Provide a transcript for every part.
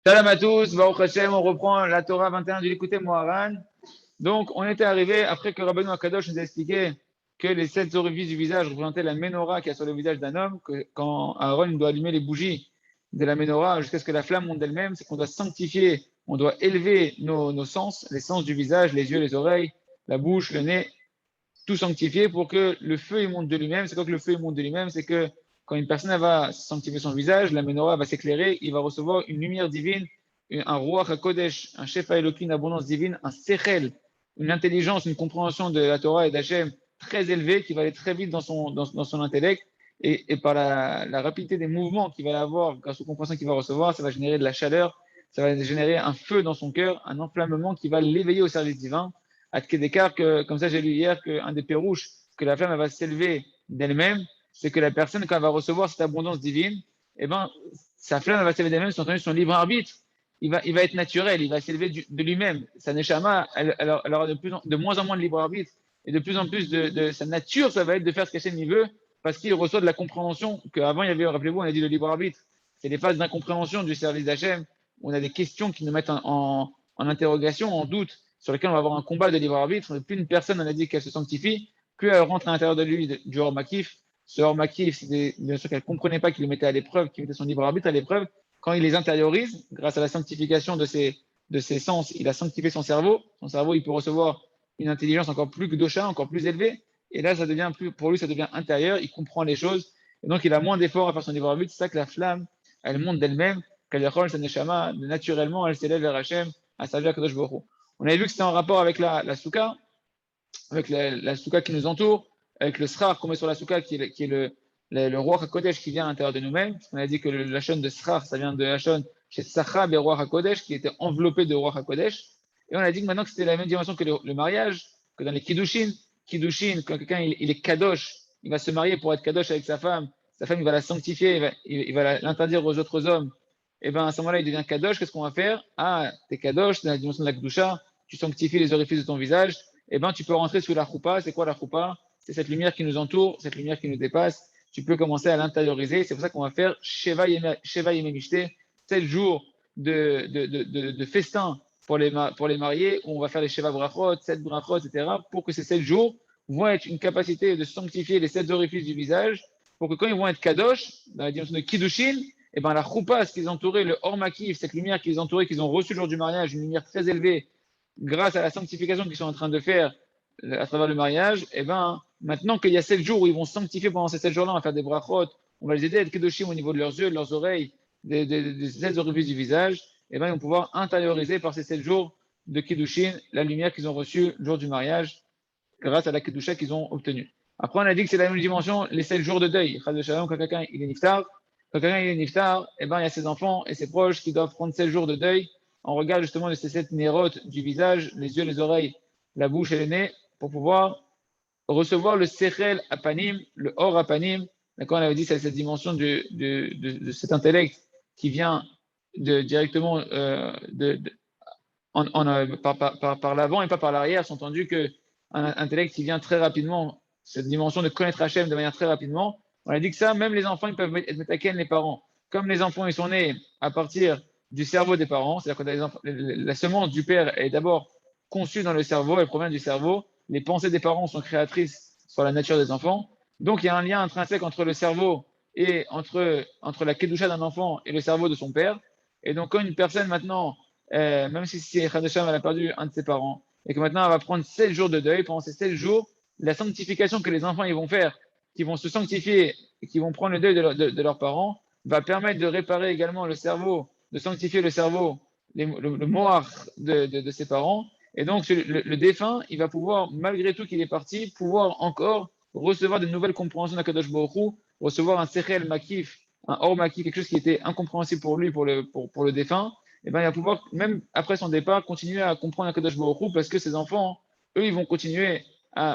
Salam à tous, Baruch Hashem, on reprend la Torah 21 du Likutei Moharan. Donc, on était arrivé, après que Rabbeinu Akadosh nous a expliqué que les 7 orifices du visage représentaient la menorah qu'il y a sur le visage d'un homme, que quand Aaron doit allumer les bougies de la menorah jusqu'à ce que la flamme monte d'elle-même, c'est qu'on doit sanctifier, on doit élever nos sens, les sens du visage, les yeux, les oreilles, la bouche, le nez, tout sanctifier pour que le feu il monte de lui-même. C'est quoi que le feu il monte de lui-même? C'est que quand une personne elle va sanctifier son visage, la menorah va s'éclairer, il va recevoir une lumière divine, un roi HaKodesh, un chef Elohim, une abondance divine, un sechel, une intelligence, une compréhension de la Torah et d'Hachem très élevée qui va aller très vite dans son intellect. Et par la rapidité des mouvements qu'il va avoir grâce aux compréhensions qu'il va recevoir, ça va générer de la chaleur, ça va générer un feu dans son cœur, un enflammement qui va l'éveiller au service divin à d'écart que, comme ça j'ai lu hier, qu'un des pérouches, que la flamme elle va s'élever d'elle-même, c'est que la personne, quand elle va recevoir cette abondance divine, eh ben, sa flamme elle va s'élever d'elle-même, son libre arbitre, il va être naturel, il va s'élever de lui-même. Sa neshama, elle aura de moins en moins de libre arbitre, et de plus en plus de sa nature, ça va être de faire ce qu'Hachem il veut, parce qu'il reçoit de la compréhension, qu'avant il y avait, rappelez-vous, on a dit le libre arbitre, c'est les phases d'incompréhension du service d'Hachem, où on a des questions qui nous mettent en interrogation, en doute, sur lesquels on va avoir un combat de libre arbitre. Plus une personne, on a dit qu'elle se sanctifie, plus elle rentre à l'intérieur de lui du hors makif. Ce hors makif, c'est bien sûr qu'elle ne comprenait pas qu'il le mettait à l'épreuve, qu'il mettait son libre arbitre à l'épreuve. Quand il les intériorise, grâce à la sanctification de ses sens, il a sanctifié son cerveau. Son cerveau, il peut recevoir une intelligence encore plus gdosha, encore plus élevée. Et là, ça devient plus, pour lui, ça devient intérieur. Il comprend les choses. Et donc, il a moins d'efforts à faire son libre arbitre. C'est ça que la flamme, elle monte d'elle-même. Kaliachol, sa neshama, naturellement, elle s'élève vers Hachem, à servir à Kadosh Baruch. On avait vu que c'était en rapport avec la souka, avec la souka qui nous entoure, avec le srar qu'on met sur la souka, qui est le roi HaKodesh qui vient à l'intérieur de nous-mêmes. On a dit que la chaîne de srar, ça vient de la chaîne chez Sachab et roi HaKodesh, qui était enveloppé de roi HaKodesh. Et on a dit que maintenant que c'était la même dimension que le mariage, que dans les Kiddushin, quand quelqu'un il est kadosh, il va se marier pour être kadosh avec sa femme il va la sanctifier, il va l'interdire aux autres hommes. Et bien à ce moment-là, il devient kadosh. Qu'est-ce qu'on va faire? Ah, t'es kadosh, c'est la dimension de la kedusha, tu sanctifies les orifices de ton visage. Et ben tu peux rentrer sous la choupa. C'est quoi la choupa? C'est cette lumière qui nous entoure, cette lumière qui nous dépasse. Tu peux commencer à l'intérioriser. C'est pour ça qu'on va faire Sheva Yememishte, 7 jours de festin pour les mariés, où on va faire les Sheva Brachot, 7 Brachot, etc., pour que ces 7 jours vont être une capacité de sanctifier les 7 orifices du visage, pour que quand ils vont être kadosh, dans la dimension de Kiddushin, et ben la choupa, ce qu'ils entouraient, le hors makif, cette lumière qu'ils entouraient, qu'ils ont reçue le jour du mariage, une lumière très élevée, grâce à la sanctification qu'ils sont en train de faire à travers le mariage, et ben maintenant qu'il y a 7 jours où ils vont sanctifier pendant ces 7 jours-là, on va faire des brachot, on va les aider à être kedoshim au niveau de leurs yeux, de leurs oreilles, des 7 orifices du visage, et ben ils vont pouvoir intérioriser par ces 7 jours de kedushim la lumière qu'ils ont reçue le jour du mariage, grâce à la kedusha qu'ils ont obtenue. Après, on a dit que c'est la même dimension, les 7 jours de deuil. Quand quelqu'un il est niftar, eh ben, il y a ses enfants et ses proches qui doivent prendre 7 jours de deuil en regard justement de ces 7 nérotes du visage, les yeux, les oreilles, la bouche et le nez, pour pouvoir recevoir le sechel apanim, le or apanim. D'accord, on avait dit c'est cette dimension de cet intellect qui vient directement par l'avant et pas par l'arrière. C'est entendu qu'un intellect qui vient très rapidement, cette dimension de connaître Hachem de manière très rapidement, on a dit que ça, même les enfants, ils peuvent être métaken les parents. Comme les enfants, ils sont nés à partir du cerveau des parents, c'est-à-dire que la semence du père est d'abord conçue dans le cerveau, elle provient du cerveau. Les pensées des parents sont créatrices sur la nature des enfants. Donc, il y a un lien intrinsèque entre le cerveau et entre la kedusha d'un enfant et le cerveau de son père. Et donc, quand une personne maintenant même si Khadesham elle a perdu un de ses parents, et que maintenant elle va prendre 7 jours de deuil, pendant ces 7 jours, la sanctification que les enfants ils vont faire, qui vont se sanctifier et qui vont prendre le deuil de leurs parents, va permettre de réparer également le cerveau, de sanctifier le cerveau, le moire de ses parents. Et donc le défunt, il va pouvoir, malgré tout qu'il est parti, pouvoir encore recevoir de nouvelles compréhensions d'Akadosh Baruch Hu, recevoir un sechel makif, un or makif, quelque chose qui était incompréhensible pour lui, pour le défunt, eh ben, il va pouvoir, même après son départ, continuer à comprendre Akadosh Baruch Hu parce que ses enfants, eux, ils vont continuer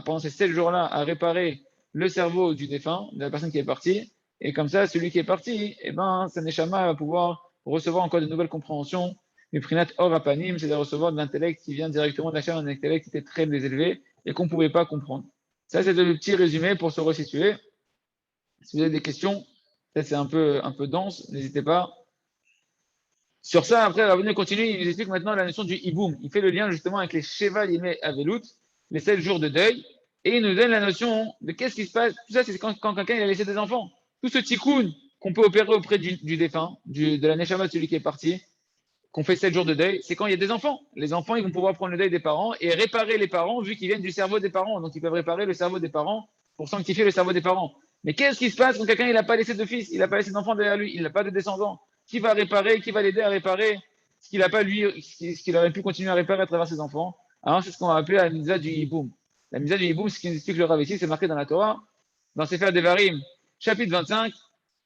pendant ces 7 jours-là, à réparer le cerveau du défunt, de la personne qui est partie. Et comme ça, celui qui est parti, eh ben, sa neshama va pouvoir recevoir encore de nouvelles compréhensions. Du prinat or apanim, c'est de recevoir de l'intellect qui vient directement de la chair, un intellect qui était très élevé et qu'on ne pouvait pas comprendre. Ça, c'est le petit résumé pour se resituer. Si vous avez des questions, peut-être c'est un peu dense, n'hésitez pas. Sur ça, après, Rabbeinu continue, il nous explique maintenant la notion du hiboum. Il fait le lien justement avec les Sheva Yimei Avelut, les 7 jours de deuil, et il nous donne la notion de qu'est-ce qui se passe. Tout ça, c'est quand quelqu'un il a laissé des enfants. Tout ce tikkun qu'on peut opérer auprès du défunt, de la Neshama de celui qui est parti, qu'on fait 7 jours de deuil, c'est quand il y a des enfants. Les enfants, ils vont pouvoir prendre le deuil des parents et réparer les parents, vu qu'ils viennent du cerveau des parents. Donc, ils peuvent réparer le cerveau des parents pour sanctifier le cerveau des parents. Mais qu'est-ce qui se passe quand quelqu'un il n'a pas laissé de fils, il n'a pas laissé d'enfants derrière lui, il n'a pas de descendants? Qui va réparer, qui va l'aider à réparer ce qu'il n'a pas lui, ce qu'il aurait pu continuer à réparer à travers ses enfants? Alors, c'est ce qu'on va appeler la mitzvah du hiboum. La mitzvah du hiboum, ce qui nous explique le Rav ici, c'est marqué dans la Torah, dans Sefer Devarim, chapitre 25.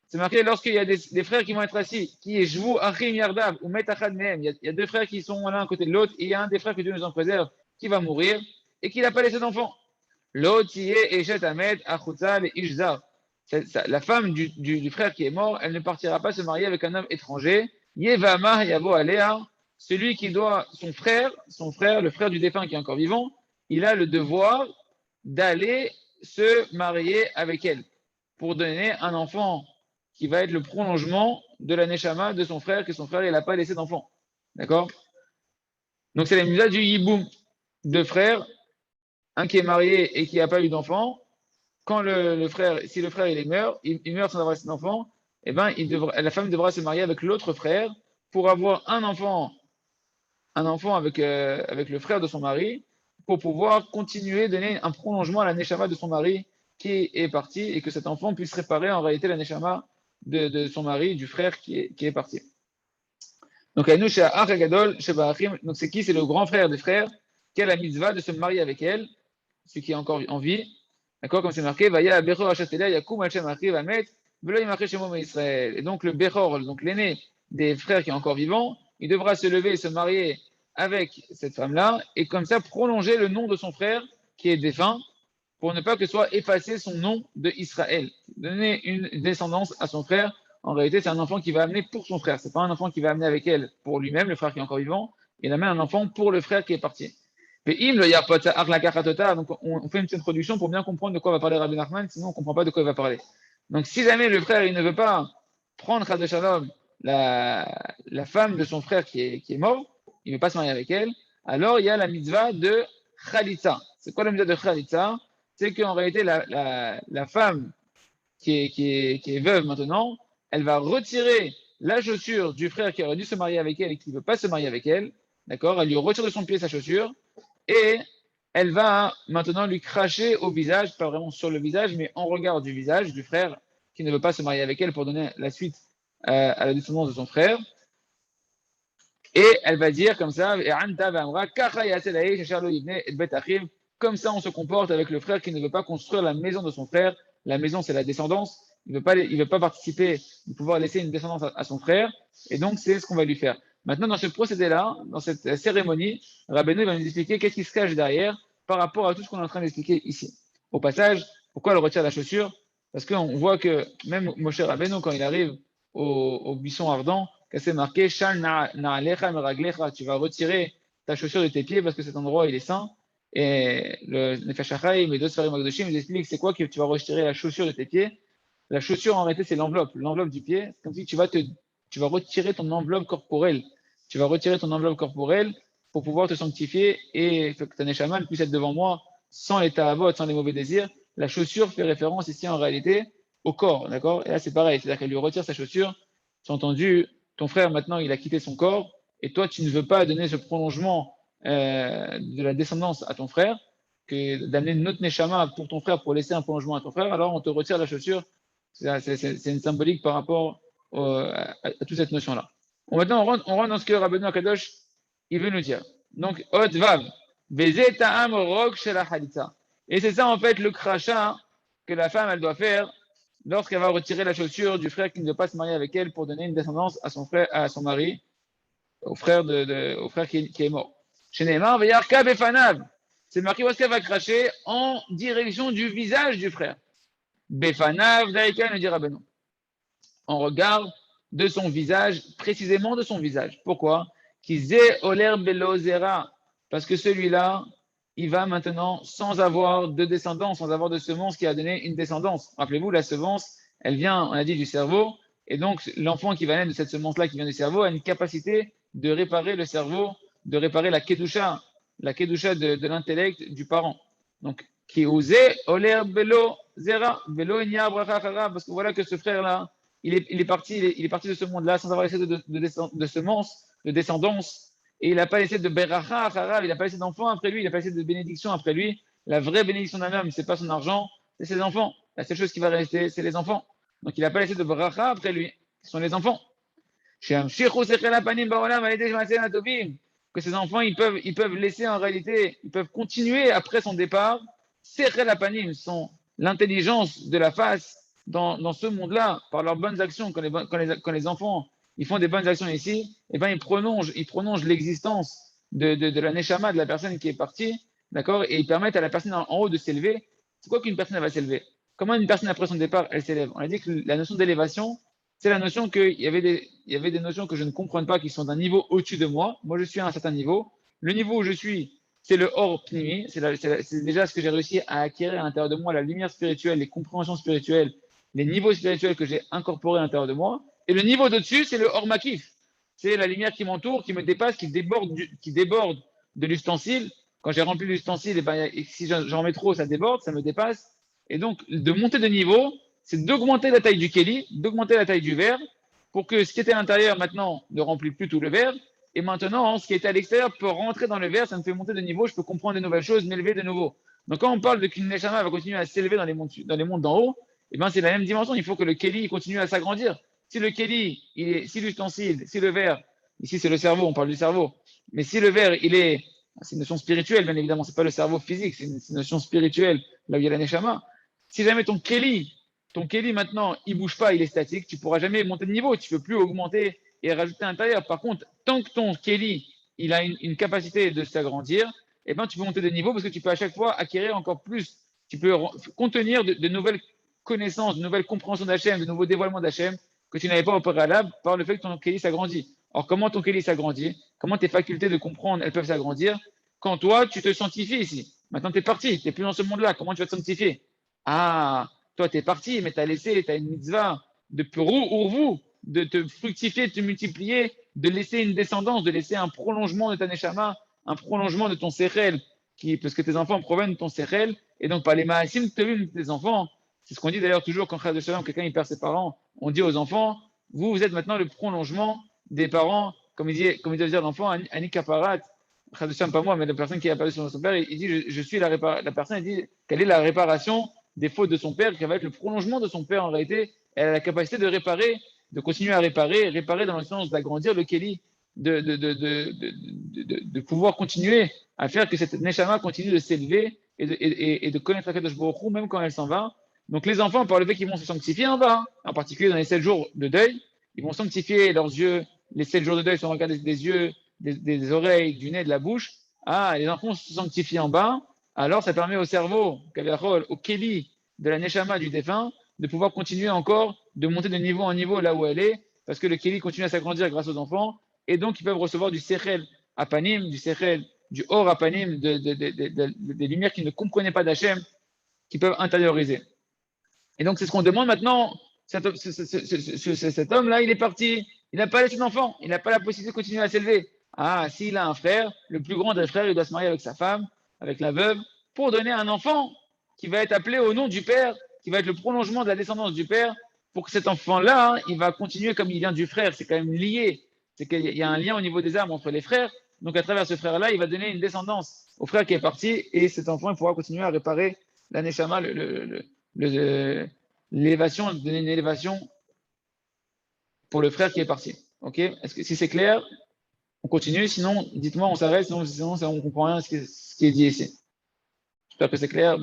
C'est marqué lorsqu'il y a des frères qui vont être assis, qui est Jvou Achim Yardav ou Met Achad Mehem. Il y a deux frères qui sont l'un à côté de l'autre, et il y a un des frères que Dieu nous en préserve qui va mourir et qui n'a pas laissé d'enfant. L'autre, y est Eshet Ahmed Achutza le Ishzar. La femme du frère qui est mort, elle ne partira pas se marier avec un homme étranger. Yevama Yavo Alea, celui qui doit, son frère, le frère du défunt qui est encore vivant, il a le devoir d'aller se marier avec elle pour donner un enfant qui va être le prolongement de la Neshama de son frère, que son frère il n'a pas laissé d'enfant. D'accord? Donc c'est la mitzvah du Yiboum. Deux frères, un qui est marié et qui n'a pas eu d'enfant. Quand le frère, si le frère il meurt sans avoir laissé d'enfant, eh ben, la femme devra se marier avec l'autre frère pour avoir un enfant avec le frère de son mari, pour pouvoir continuer à donner un prolongement à la Neshama de son mari qui est parti et que cet enfant puisse réparer en réalité la Neshama de son mari, du frère qui est parti. Donc, donc c'est qui? C'est le grand frère des frères qui a la mitzvah de se marier avec elle, celui qui est encore en vie. D'accord? Comme c'est marqué, et donc le Bechor, donc l'aîné des frères qui est encore vivant, il devra se lever et se marier avec cette femme-là, et comme ça prolonger le nom de son frère qui est défunt, pour ne pas que soit effacé son nom de Israël. Donner une descendance à son frère, en réalité, c'est un enfant qui va amener pour son frère. C'est pas un enfant qui va amener avec elle pour lui-même, le frère qui est encore vivant. Il amène un enfant pour le frère qui est parti. Donc, on fait une petite introduction pour bien comprendre de quoi va parler Rabbi Nachman, sinon on ne comprend pas de quoi il va parler. Donc, si jamais le frère il ne veut pas prendre Chad Shalom, la femme de son frère qui est mort, il ne veut pas se marier avec elle, alors il y a la mitzvah de Khalitza. C'est quoi la mitzvah de Khalitza? C'est qu'en réalité, la femme qui est veuve maintenant, elle va retirer la chaussure du frère qui aurait dû se marier avec elle et qui ne veut pas se marier avec elle. D'accord? Elle lui retire de son pied sa chaussure et elle va maintenant lui cracher au visage, pas vraiment sur le visage, mais en regard du visage du frère qui ne veut pas se marier avec elle pour donner la suite à la descendance de son frère. Et elle va dire comme ça, comme ça on se comporte avec le frère qui ne veut pas construire la maison de son frère. La maison, c'est la descendance. Il ne veut pas participer, de pouvoir laisser une descendance à son frère. Et donc, c'est ce qu'on va lui faire. Maintenant, dans ce procédé-là, dans cette cérémonie, Rabbeinu va nous expliquer qu'est-ce qui se cache derrière par rapport à tout ce qu'on est en train d'expliquer ici. Au passage, pourquoi elle retire la chaussure? Parce qu'on voit que même Moshe Rabbeinu, quand il arrive au buisson ardent, que c'est marqué Shal na'alecha meraglecha, tu vas retirer ta chaussure de tes pieds parce que cet endroit il est saint. Et le Nefesh HaChaim et d'autres Sfarim Magdoshim nous expliquent c'est quoi que tu vas retirer la chaussure de tes pieds. La chaussure en réalité c'est l'enveloppe du pied. C'est comme si tu vas retirer ton enveloppe corporelle. Tu vas retirer ton enveloppe corporelle pour pouvoir te sanctifier et que ta neshama puisse être devant moi sans les ta'avot, sans les mauvais désirs. La chaussure fait référence ici en réalité au corps, d'accord? Et là c'est pareil, c'est-à-dire qu'elle lui retire sa chaussure. Entendu, ton frère maintenant il a quitté son corps et toi tu ne veux pas donner ce prolongement de la descendance à ton frère, que d'amener une autre neshama pour ton frère pour laisser un prolongement à ton frère, alors on te retire la chaussure. C'est une symbolique par rapport à toute cette notion-là. Maintenant on rentre dans ce que Rabbeinu Akadosh il veut nous dire. Donc Hot Vav, Ta'am Rok Shel Halitza. Et c'est ça en fait le crachat que la femme elle doit faire lorsqu'elle va retirer la chaussure du frère qui ne veut pas se marier avec elle pour donner une descendance à son frère, à son mari, au frère qui est mort. Chez Neymar, c'est marqué où est-ce qu'elle va cracher en direction du visage du frère. Befanav, Daïka, nous dira Benon. En regard de son visage, précisément de son visage. Pourquoi? Parce que celui-là, il va maintenant sans avoir de descendance, sans avoir de semence qui a donné une descendance. Rappelez-vous, la semence, elle vient, on a dit, du cerveau, Et donc, l'enfant qui va naître de cette semence-là qui vient du cerveau a une capacité de réparer le cerveau, de réparer la kedusha de l'intellect du parent. Donc, qui osait oler belo zera, belo inya bracha chara, parce que voilà que ce frère-là, il est parti de ce monde-là sans avoir laissé de semence, de descendance, et il n'a pas laissé de beracha chara, il n'a pas laissé d'enfant après lui, il n'a pas laissé de bénédiction après lui. La vraie bénédiction d'un homme, c'est pas son argent, c'est ses enfants. La seule chose qui va rester, c'est les enfants. Donc il n'a pas laissé de bracha après lui. Ce sont les enfants. Que ces enfants, ils peuvent laisser en réalité, ils peuvent continuer après son départ, sont l'intelligence de la face dans ce monde-là, par leurs bonnes actions, quand les enfants ils font des bonnes actions ici, et ben ils prolongent l'existence de la neshama, de la personne qui est partie, d'accord, et ils permettent à la personne en haut de s'élever. C'est quoi qu'une personne elle va s'élever? Comment une personne après son départ, elle s'élève? On a dit que la notion d'élévation, c'est la notion qu'il y avait des notions que je ne comprends pas qui sont d'un niveau au-dessus de moi. Moi, je suis à un certain niveau. Le niveau où je suis, c'est le hors pnimi. C'est déjà ce que j'ai réussi à acquérir à l'intérieur de moi, la lumière spirituelle, les compréhensions spirituelles, les niveaux spirituels que j'ai incorporés à l'intérieur de moi. Et le niveau d'au-dessus, c'est le hors makif. C'est la lumière qui m'entoure, qui me dépasse, qui déborde de l'ustensile. Quand j'ai rempli l'ustensile, et si j'en mets trop, ça déborde, ça me dépasse. Et donc, de monter de niveau, c'est d'augmenter la taille du kéli, d'augmenter la taille du verre, pour que ce qui était à l'intérieur maintenant ne remplit plus tout le verre, et maintenant, ce qui était à l'extérieur peut rentrer dans le verre, ça me fait monter de niveau, je peux comprendre de nouvelles choses, m'élever de nouveau. Donc quand on parle de qu'une neshama va continuer à s'élever dans les mondes d'en haut, eh ben, c'est la même dimension, il faut que le kéli continue à s'agrandir. Si le kéli, si l'ustensile, si le verre, ici c'est le cerveau, on parle du cerveau, mais si le verre, c'est une notion spirituelle, bien évidemment, c'est pas le cerveau physique, c'est une notion spirituelle, là où il y a la neshama. Si jamais ton Kelly maintenant, il bouge pas, il est statique, tu pourras jamais monter de niveau, tu peux plus augmenter et rajouter à l'intérieur. Par contre, tant que ton Kelly, il a une capacité de s'agrandir, eh ben, tu peux monter de niveau parce que tu peux à chaque fois acquérir encore plus. Tu peux contenir de nouvelles connaissances, de nouvelles compréhensions d'Hachem, de nouveaux dévoilements d'Hachem que tu n'avais pas au préalable par le fait que ton Kelly s'agrandit. Alors, comment ton Kelly s'agrandit? Comment tes facultés de comprendre, elles peuvent s'agrandir? Quand toi, tu te sanctifies ici. Maintenant, tu es parti, tu n'es plus dans ce monde-là. Comment tu vas te sanctifier? Ah, toi, tu es parti, mais tu as laissé, tu as une mitzvah de vous, de te fructifier, de te multiplier, de laisser une descendance, de laisser un prolongement de ta neshama, un prolongement de ton sechel, parce que tes enfants proviennent de ton sechel, et donc par les maasim de tes enfants. C'est ce qu'on dit d'ailleurs toujours quand de Shalom, quelqu'un il perd ses parents, on dit aux enfants, vous êtes maintenant le prolongement des parents, comme il doit dire l'enfant, Ani Kaparat, pas moi, mais la personne qui a perdu son père, il dit, je suis la personne, il dit, quelle est la réparation des fautes de son père, qui va être le prolongement de son père en réalité. Elle a la capacité de réparer, de continuer à réparer dans le sens d'agrandir le Kéli, de pouvoir continuer à faire que cette Neshama continue de s'élever et de connaître la Kadosh Baruch Hu, même quand elle s'en va. Donc les enfants, par le fait qu'ils vont se sanctifier en bas, en particulier dans les 7 jours de deuil, ils vont sanctifier leurs yeux. Les 7 jours de deuil sont regardés des yeux, des oreilles, du nez, de la bouche. Ah, les enfants se sanctifient en bas, alors ça permet au cerveau, au Kéli de la Neshama du défunt, de pouvoir continuer encore, de monter de niveau en niveau là où elle est, parce que le Kéli continue à s'agrandir grâce aux enfants, et donc ils peuvent recevoir du Sechel Apanim, du Sechel, du Or Apanim, des lumières qui ne comprenaient pas d'Hachem, qui peuvent intérioriser. Et donc c'est ce qu'on demande maintenant. Cet homme-là, il est parti, il n'a pas laissé d'enfant, il n'a pas la possibilité de continuer à s'élever. Ah, s'il a un frère, le plus grand des frères, il doit se marier avec sa femme, avec la veuve, pour donner un enfant qui va être appelé au nom du père, qui va être le prolongement de la descendance du père, pour que cet enfant-là, il va continuer comme il vient du frère. C'est quand même lié. C'est qu'il y a un lien au niveau des âmes entre les frères. Donc à travers ce frère-là, il va donner une descendance au frère qui est parti, et cet enfant il pourra continuer à réparer la neshama, l'élévation, donner une élévation pour le frère qui est parti. Ok? Est-ce que si c'est clair, on continue. Sinon, dites-moi, on s'arrête. Sinon, on ne comprend rien ce qui est dit ici. J'espère que c'est clair.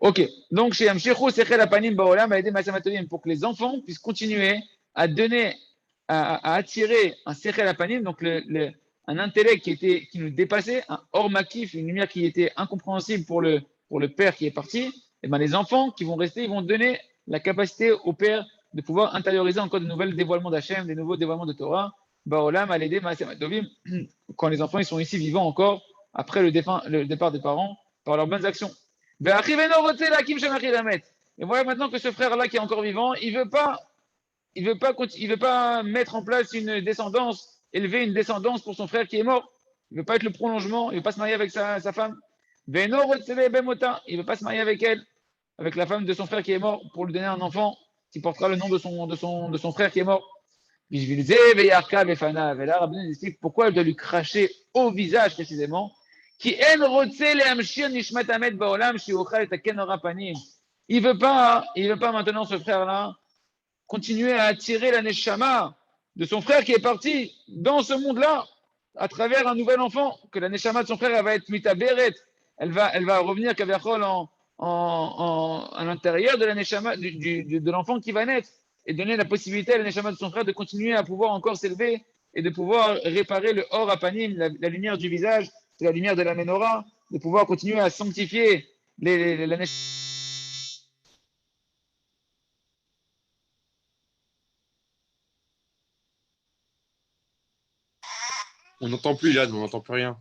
Ok. Donc, chez Amshichu Sechel Apanim Baolam a aidé Masamatolim pour que les enfants puissent continuer à donner, à attirer un Sechel Apanim, donc un intellect qui nous dépassait, un hors makif, une lumière qui était incompréhensible pour le père qui est parti. Et ben les enfants qui vont rester, ils vont donner la capacité au père de pouvoir intérioriser encore de nouveaux dévoilements d'Hachem, des nouveaux dévoilements de Torah. Baolam a aidé Masamatolim quand les enfants ils sont ici vivants encore après le départ des parents par leurs bonnes actions. Et voilà maintenant que ce frère-là qui est encore vivant, il ne veut pas il veut pas mettre en place une descendance, élever une descendance pour son frère qui est mort. Il ne veut pas être le prolongement, il ne veut pas se marier avec sa femme. Veno Rotsele Bemota, il ne veut pas se marier avec elle, avec la femme de son frère qui est mort, pour lui donner un enfant qui portera le nom de son frère qui est mort. Bishvilze veyarka befana. Et là, Rabbi nous explique pourquoi elle doit lui cracher au visage précisément. Qui en rotsele amshir nishmat amet baolam shiochal et aken ora panim. Il veut pas maintenant ce frère-là continuer à attirer la neshama de son frère qui est parti dans ce monde-là à travers un nouvel enfant, que la neshama de son frère elle va être mitaberet, elle va revenir kaviachol à l'intérieur de la neshama de l'enfant qui va naître et donner la possibilité à la neshama de son frère de continuer à pouvoir encore s'élever et de pouvoir réparer le or apanim, la lumière du visage, la lumière de la menorah, de pouvoir continuer à sanctifier la neshama. On n'entend plus, là, on n'entend plus rien.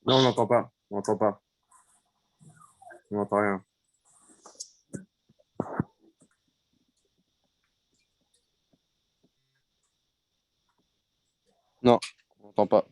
Non, on n'entend pas. On n'entend pas. On n'entend rien. Non, on n'entend pas.